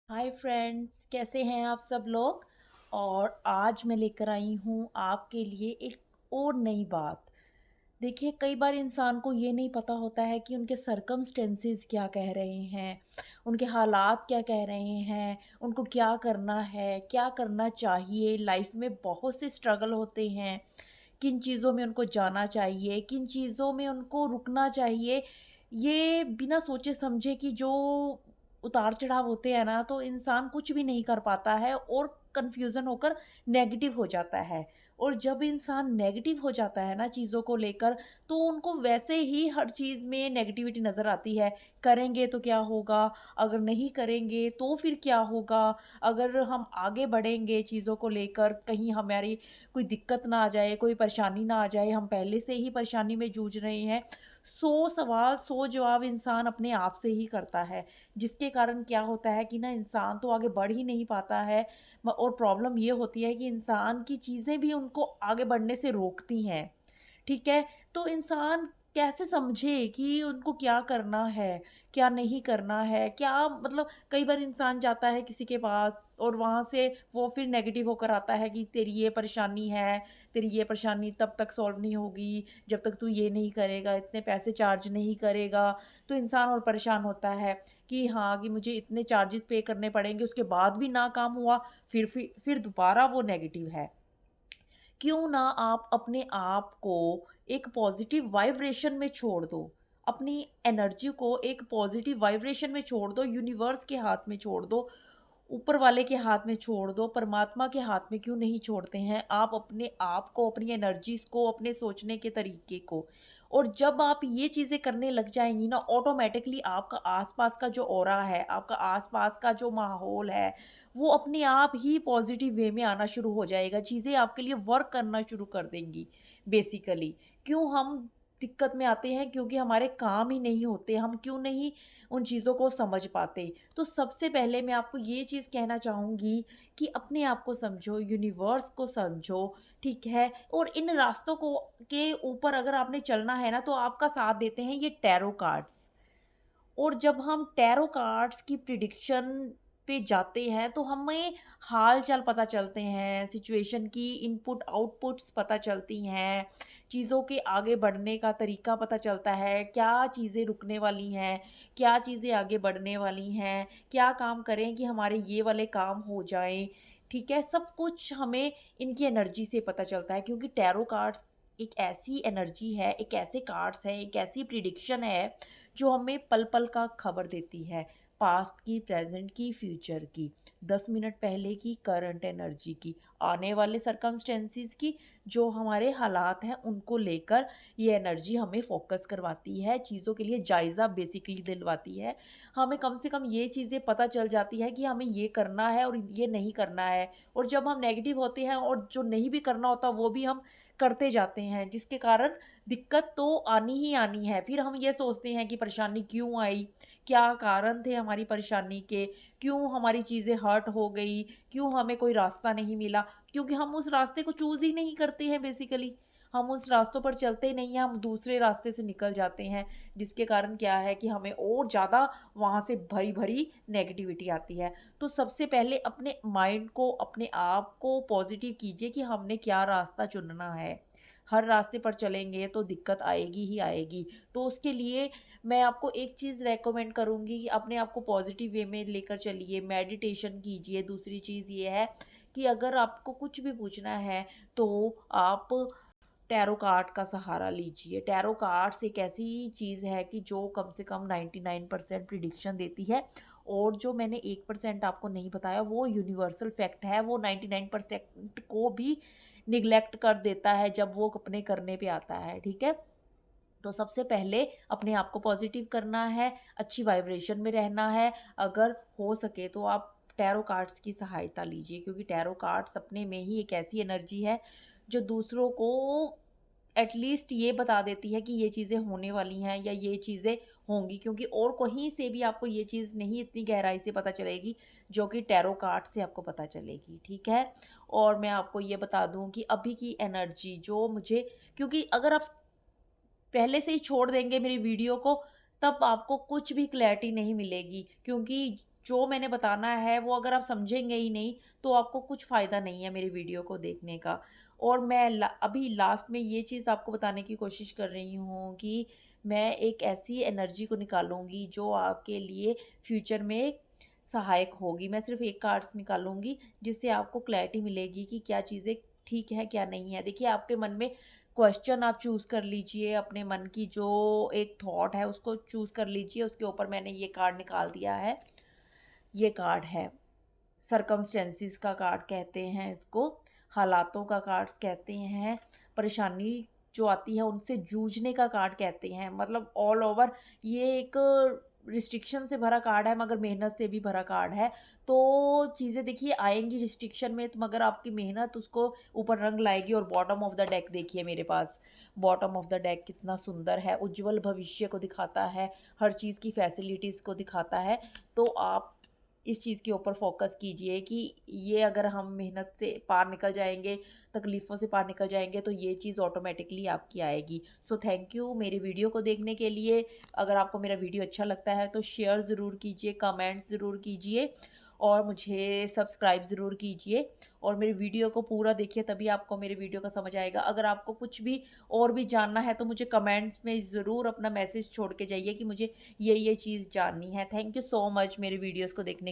Hi friends, कैसे हैं आप सब लोग। और आज मैं लेकर आई हूँ आपके लिए एक और नई बात। देखिए, कई बार इंसान को ये नहीं पता होता है कि उनके सरकमस्टेंसेस क्या कह रहे हैं, उनके हालात क्या कह रहे हैं, उनको क्या करना है, क्या करना चाहिए। लाइफ में बहुत से स्ट्रगल होते हैं, किन चीज़ों में उनको जाना चाहिए, किन चीज़ों में उनको रुकना चाहिए। ये बिना सोचे समझे कि जो उतार-चढ़ाव होते हैं ना, तो इंसान कुछ भी नहीं कर पाता है और कन्फ्यूज़न होकर नेगेटिव हो जाता है। और जब इंसान नेगेटिव हो जाता है ना चीज़ों को लेकर, तो उनको वैसे ही हर चीज़ में नेगेटिविटी नज़र आती है। करेंगे तो क्या होगा? अगर नहीं करेंगे तो फिर क्या होगा? अगर हम आगे बढ़ेंगे चीज़ों को लेकर, कहीं हमारी कोई दिक्कत ना आ जाए, कोई परेशानी ना आ जाए, हम पहले से ही परेशानी में जूझ रहे हैं। 100 सवाल, 100 जवाब इंसान अपने आप से ही करता है, जिसके कारण क्या होता है कि ना इंसान तो आगे बढ़ ही नहीं पाता है। और प्रॉब्लम ये होती है कि इंसान की चीज़ें भी उनको आगे बढ़ने से रोकती हैं। ठीक है? तो इंसान कैसे समझे कि उनको क्या करना है, क्या नहीं करना है? क्या मतलब कई बार इंसान जाता है किसी के पास और वहाँ से वो फिर नेगेटिव होकर आता है कि तेरी ये परेशानी है, तेरी ये परेशानी तब तक सॉल्व नहीं होगी, जब तक तू ये नहीं करेगा, इतने पैसे चार्ज नहीं करेगा। तो इंसान और परेशान होता है कि हाँ, कि मुझे इतने चार्जेज़ पे करने पड़ेंगे, उसके बाद भी ना काम हुआ, फिर दोबारा वो नेगेटिव है। क्यों ना आप अपने आप को एक पॉजिटिव वाइब्रेशन में छोड़ दो। अपनी एनर्जी को एक पॉजिटिव वाइब्रेशन में छोड़ दो, यूनिवर्स के हाथ में छोड़ दो, ऊपर वाले के हाथ में छोड़ दो, परमात्मा के हाथ में क्यों नहीं छोड़ते हैं आप अपने आप को, अपनी एनर्जीज़ को, अपने सोचने के तरीके को। और जब आप ये चीज़ें करने लग जाएँगी ना, ऑटोमैटिकली आपका आस-पास का जो ऑरा है, आपका आस-पास का जो माहौल है, वो अपने आप ही पॉज़िटिव वे में आना शुरू हो जाएगा। चीज़ें आपके लिए वर्क करना शुरू कर देंगी बेसिकली। क्यों हम दिक्कत में आते हैं? क्योंकि हमारे काम ही नहीं होते, हम क्यों नहीं उन चीज़ों को समझ पाते। तो सबसे पहले मैं आपको ये चीज़ कहना चाहूँगी कि अपने आप को समझो, यूनिवर्स को समझो, ठीक है? और इन रास्तों को के ऊपर अगर आपने चलना है ना, तो आपका साथ देते हैं ये टैरो कार्ड्स। और जब हम टैरो कार्ड्स की प्रिडिक्शन पे जाते हैं, तो हमें हाल-चाल पता चलते हैं, सिचुएशन की इनपुट आउटपुट्स पता चलती हैं, चीज़ों के आगे बढ़ने का तरीका पता चलता है, क्या चीज़ें रुकने वाली हैं, क्या चीज़ें आगे बढ़ने वाली हैं, क्या काम करें कि हमारे ये वाले काम हो जाएँ, ठीक है? सब कुछ हमें इनकी एनर्जी से पता चलता है, क्योंकि टैरो कार्ड्स एक ऐसी एनर्जी है, एक ऐसे कार्ड्स हैं, एक ऐसी प्रिडिक्शन है जो हमें पल-पल का खबर देती है। पास्ट की, प्रेज़ेंट की, फ्यूचर की, 10 मिनट पहले की, करंट एनर्जी की, आने वाले सर्कमस्टेंसेस की, जो हमारे हालात हैं उनको लेकर ये एनर्जी हमें फ़ोकस करवाती है, चीज़ों के लिए जायज़ा बेसिकली दिलवाती है। हमें कम से कम ये चीज़ें पता चल जाती है कि हमें ये करना है और ये नहीं करना है। और जब हम नेगेटिव होते हैं और जो नहीं भी करना होता वो भी हम करते जाते हैं, जिसके कारण दिक्कत तो आनी ही आनी है। फिर हम ये सोचते हैं कि परेशानी क्यों आई? क्या कारण थे हमारी परेशानी के? क्यों हमारी चीज़ें हर्ट हो गई? क्यों हमें कोई रास्ता नहीं मिला? क्योंकि हम उस रास्ते को चूज़ ही नहीं करते हैं बेसिकली। हम उस रास्तों पर चलते ही नहीं हैं, हम दूसरे रास्ते से निकल जाते हैं, जिसके कारण क्या है कि हमें और ज़्यादा वहाँ से भरी-भरी नेगेटिविटी आती है। तो सबसे पहले अपने माइंड को, अपने आप को पॉज़िटिव कीजिए कि हमने क्या रास्ता चुनना है। हर रास्ते पर चलेंगे तो दिक्कत आएगी ही आएगी। तो उसके लिए मैं आपको एक चीज़ रेकमेंड करूँगी कि अपने आप को पॉज़िटिव वे में लेकर चलिए, मेडिटेशन कीजिए। दूसरी चीज़ ये है कि अगर आपको कुछ भी पूछना है, तो आप टैरो कार्ड का सहारा लीजिए। टैरो कार्ड्स एक ऐसी चीज़ है कि जो कम से कम 99% प्रिडिक्शन देती है, और जो मैंने 1% आपको नहीं बताया वो यूनिवर्सल फैक्ट है, वो 99% को भी निग्लेक्ट कर देता है जब वो अपने करने पे आता है, ठीक है? तो सबसे पहले अपने आप को पॉजिटिव करना है, अच्छी वाइब्रेशन में रहना है। अगर हो सके तो आप टैरो कार्ड्स की सहायता लीजिए, क्योंकि टैरो कार्ड्स अपने में ही एक ऐसी एनर्जी है जो दूसरों को एटलीस्ट ये बता देती है कि ये चीज़ें होने वाली हैं या ये चीज़ें होंगी, क्योंकि और कहीं से भी आपको ये चीज़ नहीं इतनी गहराई से पता चलेगी जो कि टैरो कार्ड से आपको पता चलेगी, ठीक है? और मैं आपको ये बता दूँ कि अभी की एनर्जी जो मुझे, क्योंकि अगर आप पहले से ही छोड़ देंगे मेरी वीडियो को, तब आपको कुछ भी क्लैरिटी नहीं मिलेगी, क्योंकि जो मैंने बताना है वो अगर आप समझेंगे ही नहीं, तो आपको कुछ फ़ायदा नहीं है मेरी वीडियो को देखने का। और मैं अभी लास्ट में ये चीज़ आपको बताने की कोशिश कर रही हूँ कि मैं एक ऐसी एनर्जी को निकालूँगी जो आपके लिए फ्यूचर में सहायक होगी। मैं सिर्फ़ एक कार्ड्स निकालूँगी जिससे आपको क्लैरिटी मिलेगी कि क्या चीज़ें ठीक है, क्या नहीं है। देखिए, आपके मन में क्वेश्चन आप चूज़ कर लीजिए, अपने मन की जो एक थॉट है उसको चूज़ कर लीजिए, उसके ऊपर मैंने ये कार्ड निकाल दिया है। ये कार्ड है, सर्कमस्टेंसेस का कार्ड कहते हैं इसको, हालातों का कार्ड्स कहते हैं, परेशानी जो आती है उनसे जूझने का कार्ड कहते हैं। मतलब ऑल ओवर ये एक रिस्ट्रिक्शन से भरा कार्ड है मगर मेहनत से भी भरा कार्ड है। तो चीज़ें देखिए आएँगी रिस्ट्रिक्शन में तो मगर आपकी मेहनत उसको ऊपर रंग लाएगी। और बॉटम ऑफ द डेक देखिए मेरे पास, बॉटम ऑफ द डेक कितना सुंदर है, उज्ज्वल भविष्य को दिखाता है, हर चीज़ की फैसिलिटीज़ को दिखाता है। तो आप इस चीज़ के ऊपर फ़ोकस कीजिए कि ये अगर हम मेहनत से पार निकल जाएँगे, तकलीफ़ों से पार निकल जाएँगे तो ये चीज़ ऑटोमैटिकली आपकी आएगी। सो थैंक यू मेरी वीडियो को देखने के लिए। अगर आपको मेरा वीडियो अच्छा लगता है तो शेयर ज़रूर कीजिए, कमेंट्स ज़रूर कीजिए और मुझे सब्सक्राइब ज़रूर कीजिए। और मेरी वीडियो को पूरा देखिए तभी आपको मेरी वीडियो का समझ आएगा। अगर आपको कुछ भी और भी जानना है तो मुझे कमेंट्स में ज़रूर अपना मैसेज छोड़ के जाइए कि मुझे ये चीज़ जाननी है। थैंक यू सो मच मेरी वीडियोज़ को देखने